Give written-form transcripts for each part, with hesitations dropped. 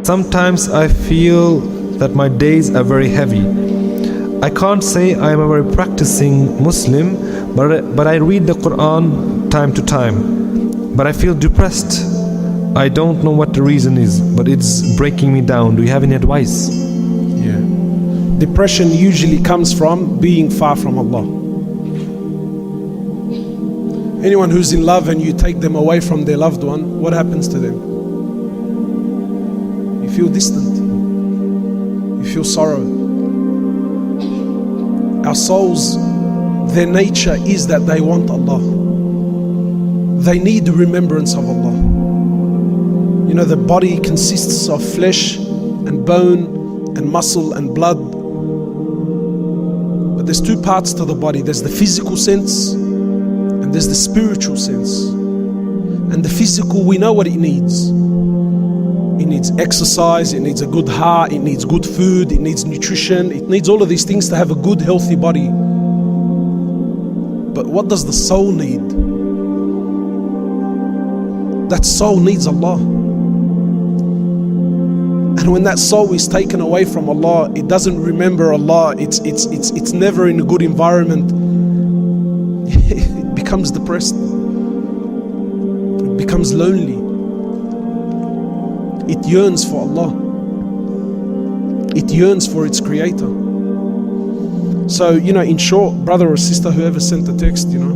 Sometimes I feel that my days are very heavy. I can't say I am a very practicing Muslim, but I read the Quran time to time. But I feel depressed. I don't know what the reason is, but it's breaking me down. Do you have any advice? Yeah. Depression usually comes from being far from Allah. Anyone who's in love and you take them away from their loved one, what happens to them? You feel distant. You feel sorrow. Our souls, their nature is that they want Allah. They need the remembrance of Allah. You know, the body consists of flesh and bone and muscle and blood. But there's two parts to the body. There's the physical sense and there's the spiritual sense. And the physical, we know what it needs. It needs exercise, it needs a good heart, it needs good food, it needs nutrition, it needs all of these things to have a good, healthy body. But what does the soul need? That soul needs Allah. And when that soul is taken away from Allah, it doesn't remember Allah, it's never in a good environment. It becomes depressed. It becomes lonely. It yearns for Allah. It yearns for its Creator. So, you know, in short, brother or sister, whoever sent the text, you know,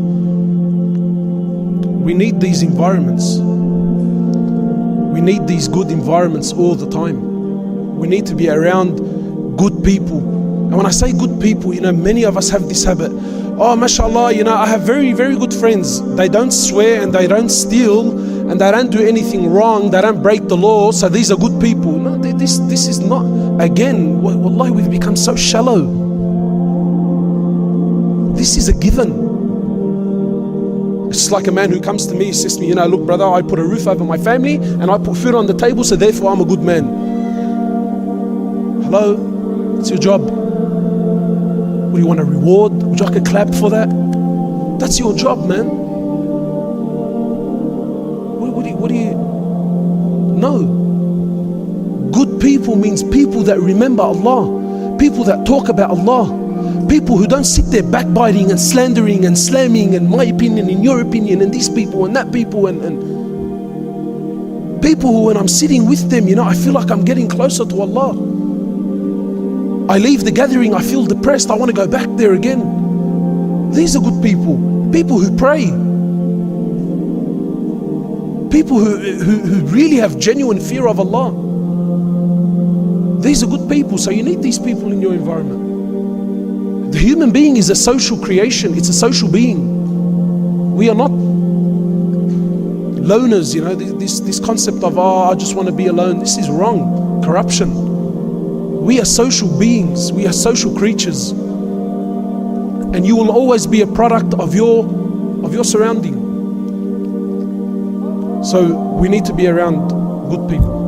we need these environments. We need these good environments all the time. We need to be around good people. And when I say good people, you know, many of us have this habit. Oh, mashallah, you know, I have very, very good friends. They don't swear and they don't steal and they don't do anything wrong. They don't break the law. So these are good people. No, this is not. Again, wallahi, we've become so shallow. This is a given. It's like a man who comes to me, he says to me, you know, look brother, I put a roof over my family and I put food on the table, so therefore I'm a good man. Hello? It's your job. What, do you want a reward? Would you like a clap for that? That's your job, man. What do you... No. Good people means people that remember Allah. People that talk about Allah. People who don't sit there backbiting and slandering and slamming and my opinion and your opinion and these people and that people and people who, when I'm sitting with them, you know, I feel like I'm getting closer to Allah. I leave the gathering, I feel depressed, I want to go back there again. These are good people. People who pray. People who really have genuine fear of Allah. These are good people, so you need these people in your environment. The human being is a social creation, it's a social being. We are not loners, you know, this concept of, oh, I just want to be alone. This is wrong, corruption. We are social beings, we are social creatures. And you will always be a product of your surrounding. So we need to be around good people.